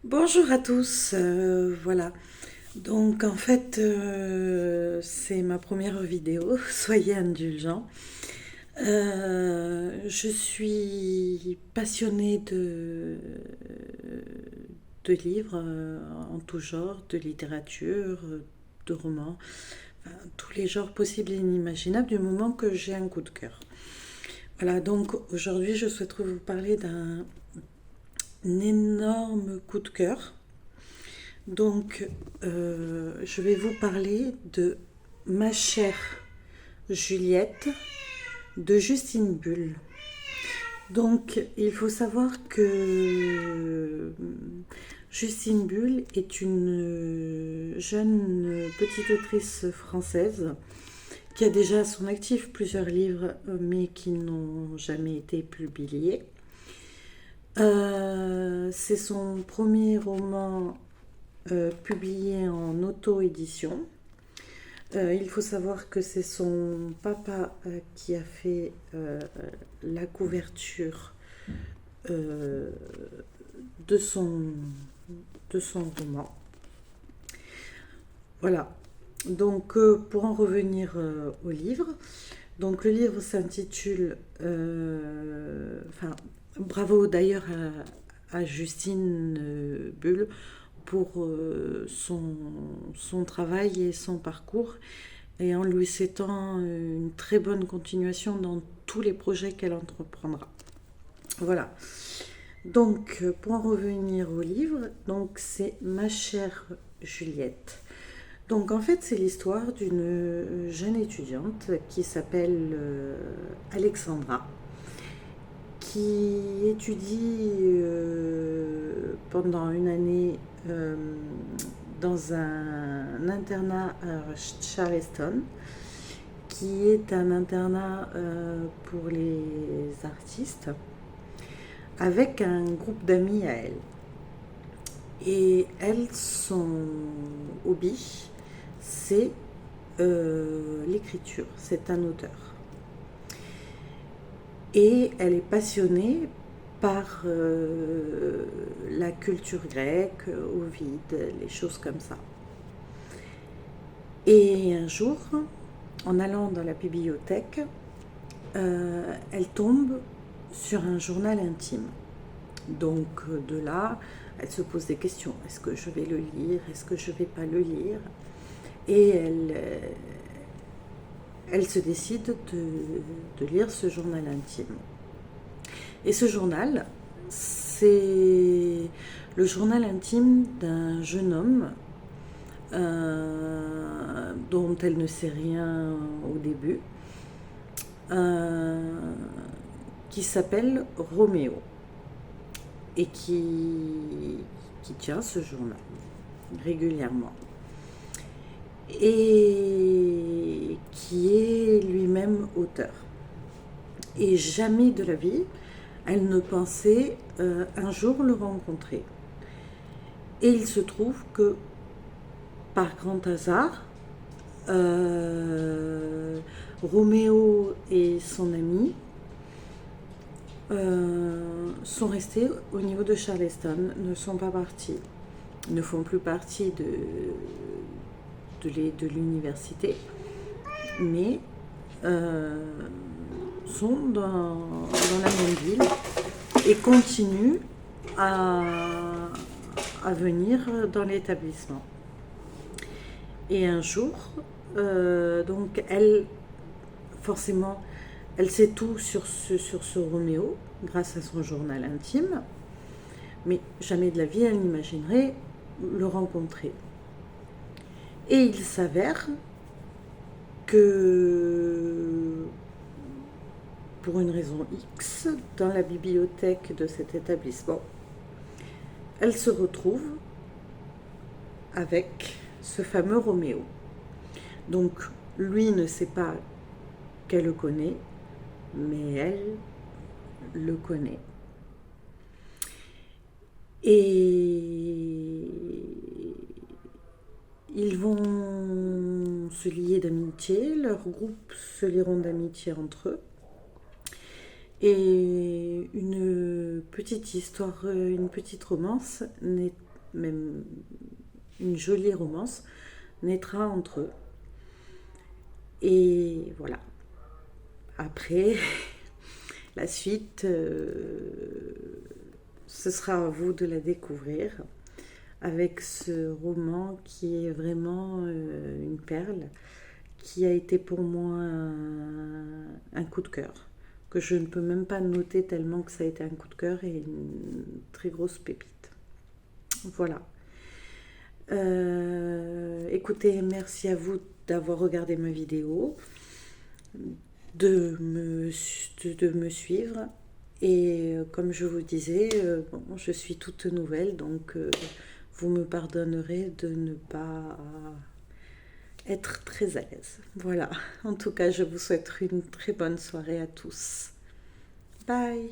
Bonjour à tous, voilà. Donc en fait, c'est ma première vidéo, soyez indulgents. Je suis passionnée de livres en tout genre, de littérature, de romans, enfin, tous les genres possibles et inimaginables du moment que j'ai un coup de cœur. Voilà, donc aujourd'hui je souhaiterais vous parler d'un énorme coup de cœur. Donc, je vais vous parler de Ma chère Juliette de Justine Bull. Donc, il faut savoir que Justine Bull est une jeune petite autrice française qui a déjà à son actif plusieurs livres, mais qui n'ont jamais été publiés. C'est son premier roman publié en auto-édition. Il faut savoir que c'est son papa qui a fait la couverture euh, de, son, de son roman. Voilà. Donc, pour en revenir au livre, donc le livre s'intitule, enfin, bravo d'ailleurs à Justine Bull pour son travail et son parcours, et en lui souhaitant une très bonne continuation dans tous les projets qu'elle entreprendra. Voilà. Donc, pour en revenir au livre, donc c'est Ma chère Juliette. Donc, en fait, c'est l'histoire d'une jeune étudiante qui s'appelle Alexandra, qui étudie pendant une année dans un internat à Charleston, qui est un internat pour les artistes, avec un groupe d'amis à elle. Et elle, son hobby, c'est l'écriture. C'est un auteur. Et elle est passionnée par la culture grecque, Ovide, les choses comme ça. Et un jour, en allant dans la bibliothèque, elle tombe sur un journal intime. Donc de là, elle se pose des questions. Est-ce que je vais le lire? Est-ce que je ne vais pas le lire? Et elle se décide de lire ce journal intime. Et ce journal, c'est le journal intime d'un jeune homme dont elle ne sait rien au début, euh, qui s'appelle Roméo et qui tient ce journal régulièrement et qui est lui-même auteur. Et jamais de la vie, elle ne pensait un jour le rencontrer. Et il se trouve que, par grand hasard, Roméo et son ami sont restés au niveau de Charleston, ne sont pas partis, ne font plus partie de l'université, mais sont dans la même ville et continuent à venir dans l'établissement. Et un jour, donc elle, forcément, elle sait tout sur ce Roméo grâce à son journal intime, mais jamais de la vie elle n'imaginerait le rencontrer. Et il s'avère que, pour une raison X, dans la bibliothèque de cet établissement, elle se retrouve avec ce fameux Roméo. Donc, lui ne sait pas qu'elle le connaît, mais elle le connaît. Et ils vont se lier d'amitié, leur groupe se lieront d'amitié entre eux. Et une petite histoire, une petite romance naît même une jolie romance, naîtra entre eux. Et voilà. Après, la suite, ce sera à vous de la découvrir avec ce roman qui est vraiment une perle, qui a été pour moi un coup de cœur, que je ne peux même pas noter tellement que ça a été un coup de cœur et une très grosse pépite. Voilà. Écoutez, merci à vous d'avoir regardé ma vidéo, de me suivre. Et comme je vous disais, bon, je suis toute nouvelle, donc vous me pardonnerez de ne pas être très à l'aise. Voilà. En tout cas, je vous souhaite une très bonne soirée à tous. Bye.